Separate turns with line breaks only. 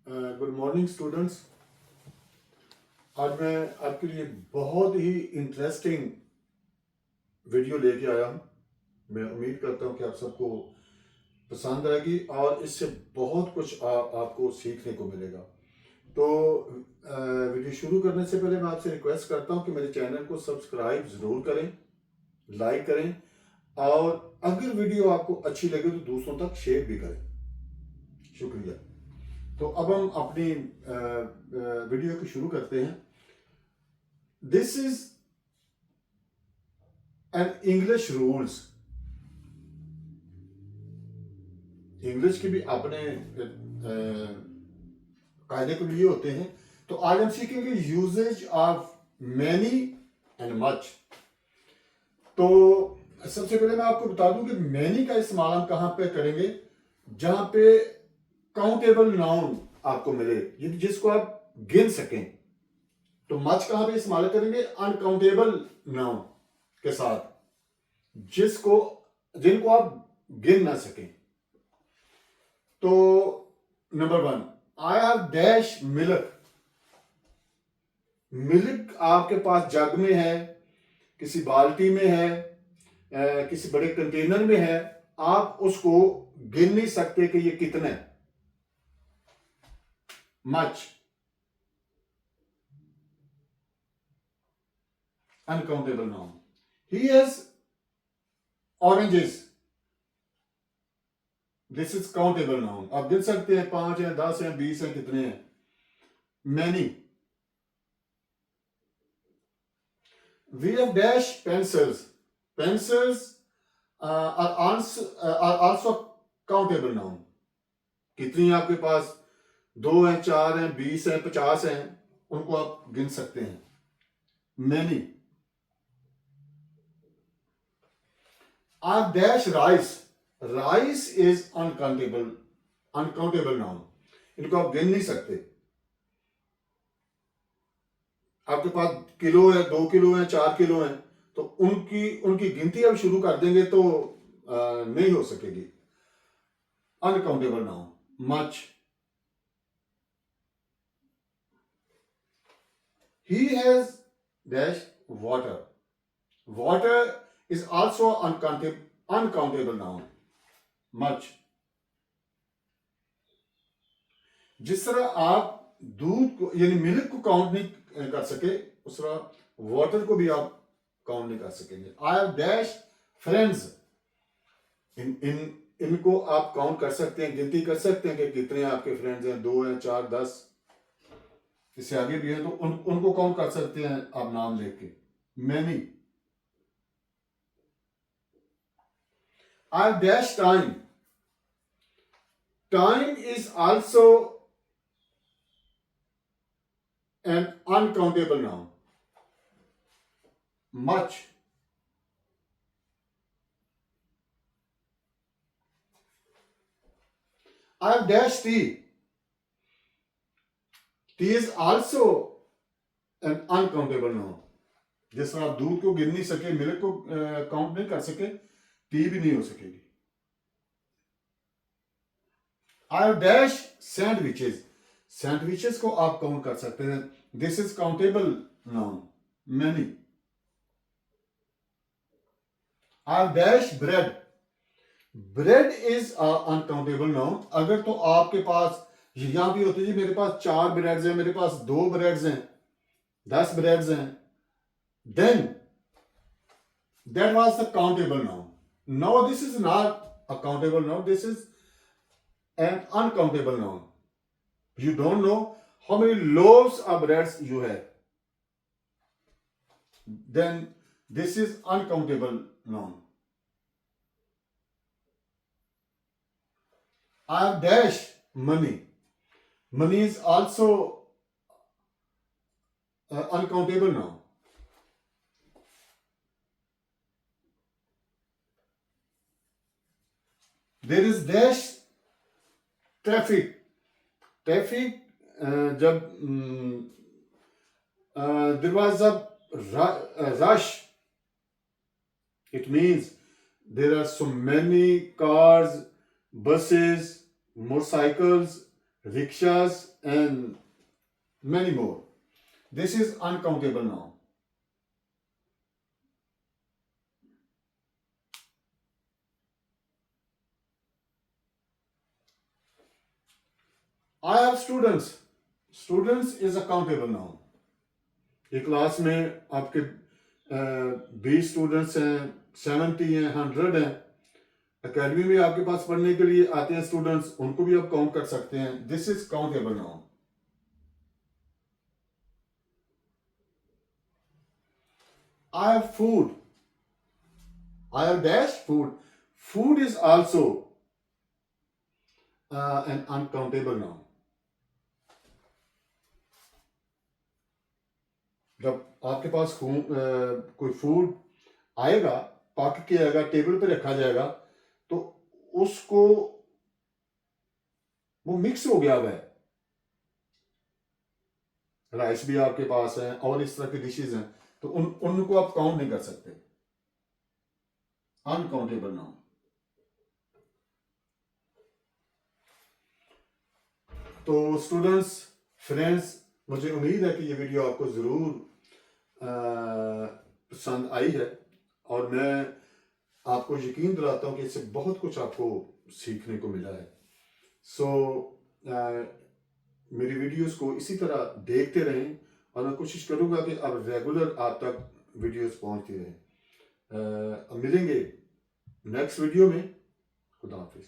Good morning students. आज मैं आपके लिए बहुत ही इंटरेस्टिंग वीडियो लेके आया हूँ। मैं उम्मीद करता हूँ कि आप सबको पसंद आएगी और इससे बहुत कुछ आपको सीखने को मिलेगा। तो वीडियो शुरू करने से पहले मैं आपसे रिक्वेस्ट करता हूँ कि मेरे चैनल को सब्सक्राइब ज़रूर करें, लाइक करें और अगर वीडियो आपको अच्छी लगे तो दूसरों तक शेयर भी करें। शुक्रिया। तो अब हम अपनी वीडियो को शुरू करते हैं। This is an English rules. English के भी अपने कायदे के लिए होते हैं। तो आज हम सीखेंगे uses of many and much. तो सबसे पहले मैं आपको बता दूं कि मैनी का इस्तेमाल हम कहां पे करेंगे, जहां पे काउंटेबल नाउन आपको मिले, जिसको आप गिन सकें। तो मच कहां पे इस्तेमाल करेंगे, अनकाउंटेबल नाउन के साथ, जिनको आप गिन ना सकें। तो number 1, I have dash milk. Milk आपके पास जग में है, किसी बाल्टी में है, किसी बड़े कंटेनर में है। आप उसको गिन नहीं सकते कि ये कितने। Much, uncountable noun. He has oranges. This is countable noun. आप गिन सकते हैं, 5 हैं, 10 हैं, 20 हैं, कितने हैं। Many. We have dash pencils. Pencils are also countable noun. कितनी हैं आपके पास, 2 हैं, 4 हैं, 20 हैं, 50 हैं, उनको आप गिन सकते हैं। Many. Are dash rice. Rice is uncountable noun. इनको आप गिन नहीं सकते। आपके पास किलो है, 2 किलो है, 4 किलो है, तो उनकी गिनती आप शुरू कर देंगे तो नहीं हो सकेगी। Uncountable noun. Much. He has dash water. Water is also uncountable noun. Much. जिस तरह आप दूध को यानी मिल्क को काउंट नहीं कर सके, उस तरह वाटर को भी आप काउंट नहीं कर सकेंगे। I have dash friends. इनको आप काउंट कर सकते हैं, गिनती कर सकते हैं कि कितने आपके फ्रेंड्स हैं, 2 हैं, 4, 10, इससे आगे भी हैं, तो उनको काउंट कर सकते हैं आप नाम लेके के। Many. I dash time. Time is also an uncountable noun. Much. I have dash tea. Tea is also an uncountable noun. जिस तरह आप दूध को गिन नहीं सके, मिल्क को काउंट नहीं कर सके, टी भी नहीं हो सकेगी। I have dash sandwiches. Sandwiches को आप काउंट कर सकते हैं। This is countable noun. Many. I have dash bread. Bread is uncountable noun. अगर तो आपके पास यहां भी होती है, मेरे पास 4 ब्रेड्स हैं, मेरे पास 2 ब्रेड्स हैं, 10 ब्रेड्स हैं, then that was the countable noun. Now this is not a countable noun. This is an uncountable noun. You don't know how many loaves of breads you have. Then this is uncountable noun. I have dash money. Money is also uncountable noun. There is dash traffic. Traffic, जब there was a rush, it means there are so many cars, buses, motorcycles, rickshaws, and many more. This is uncountable now. I have students. Students is accountable now. एक class में आपके 20 students हैं, 70 हैं, 100 हैं. Academy में आपके पास पढ़ने के लिए आते हैं स्टूडेंट्स, उनको भी आप काउंट कर सकते हैं. This is countable now. I have food. I have dash food. Food is also an uncountable now. जब आपके पास कोई फूड आएगा, पक के आएगा, टेबल पे रखा जाएगा, तो उसको वो मिक्स हो गया हुआ है. राइस भी आपके पास है और इस तरह की डिशेज हैं, तो उनको आप काउंट नहीं कर सकते. Uncountable now. तो स्टूडेंट्स, फ्रेंड्स, मुझे उम्मीद है कि ये वीडियो आपको ज़रूर पसंद आई है, और मैं आपको यकीन दिलाता हूँ कि इससे बहुत कुछ आपको सीखने को मिला है. सो मेरी वीडियोस को इसी तरह देखते रहें, और मैं कोशिश करूँगा कि अब रेगुलर आप तक वीडियोस पहुँचती रहें. मिलेंगे नेक्स्ट वीडियो में. खुदा हाफिज़.